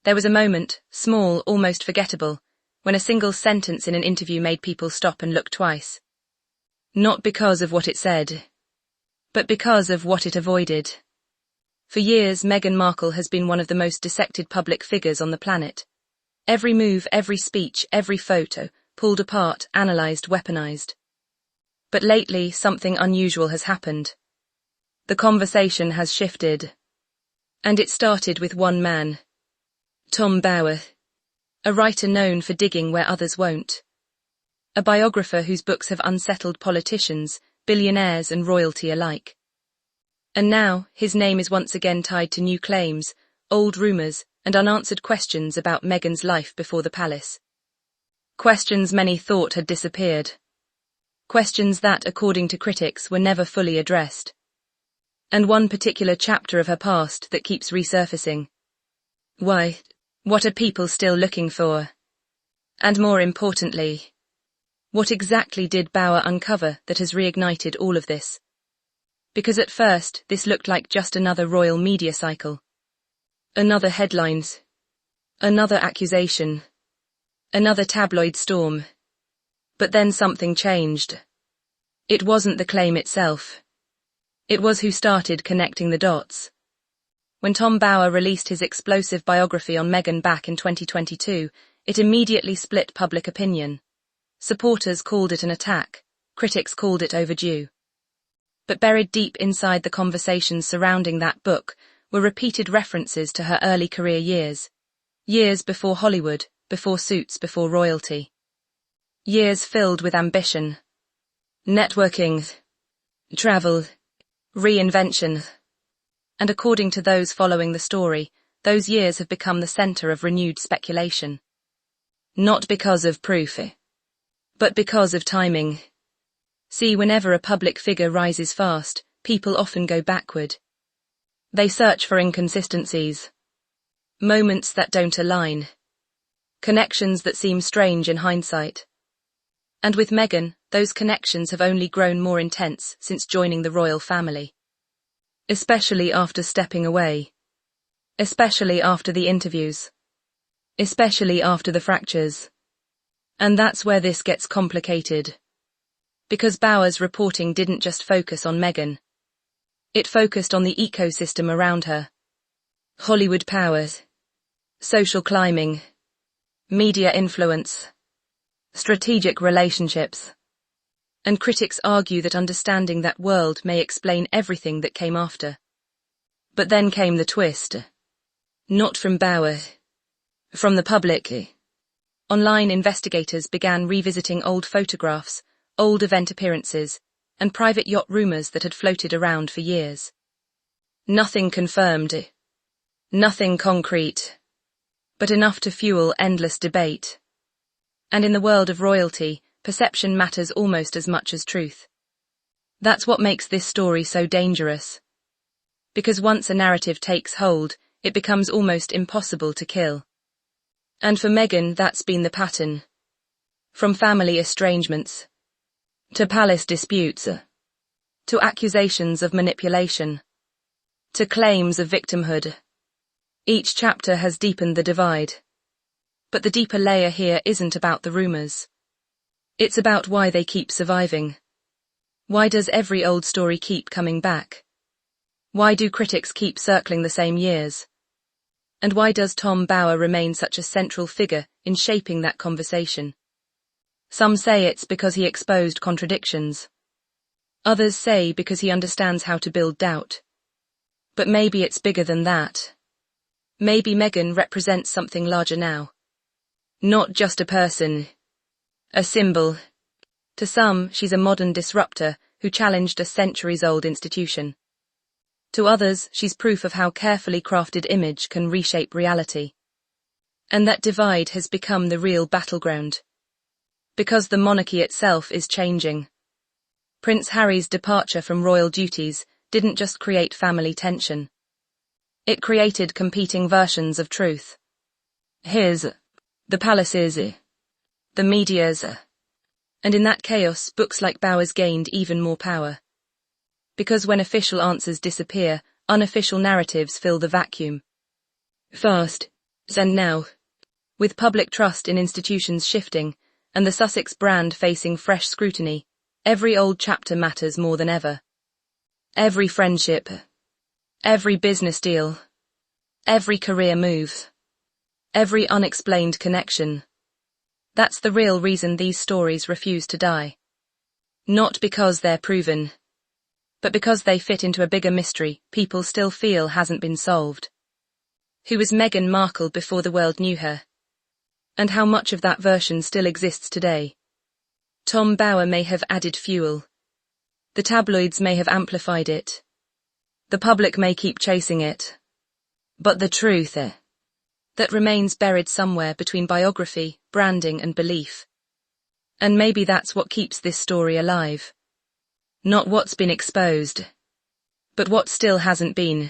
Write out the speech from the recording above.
There was a moment, small, almost forgettable, when a single sentence in an interview made people stop and look twice. Not because of what it said, but because of what it avoided. For years, Meghan Markle has been one of the most dissected public figures on the planet. Every move, every speech, every photo, pulled apart, analysed, weaponized. But lately, something unusual has happened. The conversation has shifted. And it started with one man. Tom Bower. A writer known for digging where others won't. A biographer whose books have unsettled politicians, billionaires and royalty alike. And now, his name is once again tied to new claims, old rumours, and unanswered questions about Meghan's life before the palace. Questions many thought had disappeared. Questions that, according to critics, were never fully addressed. And one particular chapter of her past that keeps resurfacing. Why? What are people still looking for? And more importantly, what exactly did Bower uncover that has reignited all of this? Because at first, this looked like just another royal media cycle. Another headlines. Another accusation. Another tabloid storm. But then something changed. It wasn't the claim itself. It was who started connecting the dots. When Tom Bower released his explosive biography on Meghan back in 2022, it immediately split public opinion. Supporters called it an attack, critics called it overdue. But buried deep inside the conversations surrounding that book were repeated references to her early career years. Years before Hollywood, before Suits, before royalty. Years filled with ambition. Networking. Travel. Reinvention. And according to those following the story, those years have become the centre of renewed speculation. Not because of proof, but because of timing. See, whenever a public figure rises fast, people often go backward. They search for inconsistencies. Moments that don't align. Connections that seem strange in hindsight. And with Meghan, those connections have only grown more intense since joining the royal family. Especially after stepping away. Especially after the interviews. Especially after the fractures. And that's where this gets complicated. Because Bower's reporting didn't just focus on Meghan. It focused on the ecosystem around her. Hollywood powers. Social climbing. Media influence. Strategic relationships. And critics argue that understanding that world may explain everything that came after. But then came the twist. Not from Bower. From the public. Online investigators began revisiting old photographs, old event appearances, and private yacht rumours that had floated around for years. Nothing confirmed. Nothing concrete. But enough to fuel endless debate. And in the world of royalty, perception matters almost as much as truth. That's what makes this story so dangerous. Because once a narrative takes hold, it becomes almost impossible to kill. And for Meghan, that's been the pattern. From family estrangements, to palace disputes, to accusations of manipulation, to claims of victimhood. Each chapter has deepened the divide. But the deeper layer here isn't about the rumours. It's about why they keep surviving. Why does every old story keep coming back? Why do critics keep circling the same years? And why does Tom Bower remain such a central figure in shaping that conversation? Some say it's because he exposed contradictions. Others say because he understands how to build doubt. But maybe it's bigger than that. Maybe Meghan represents something larger now. Not just a person. A symbol. To some, she's a modern disruptor who challenged a centuries-old institution. To others, she's proof of how carefully crafted image can reshape reality. And that divide has become the real battleground. Because the monarchy itself is changing. Prince Harry's departure from royal duties didn't just create family tension. It created competing versions of truth. His, the palace's, the media's. And in that chaos, books like Bower's gained even more power. Because when official answers disappear, unofficial narratives fill the vacuum. Fast, And now, with public trust in institutions shifting, and the Sussex brand facing fresh scrutiny, every old chapter matters more than ever. Every friendship, every business deal, every career move, every unexplained connection. That's the real reason these stories refuse to die. Not because they're proven, but because they fit into a bigger mystery people still feel hasn't been solved. Who was Meghan Markle before the world knew her? And how much of that version still exists today? Tom Bower may have added fuel. The tabloids may have amplified it. The public may keep chasing it. But the truth, that remains buried somewhere between biography, branding and belief. And maybe that's what keeps this story alive. Not what's been exposed, but what still hasn't been.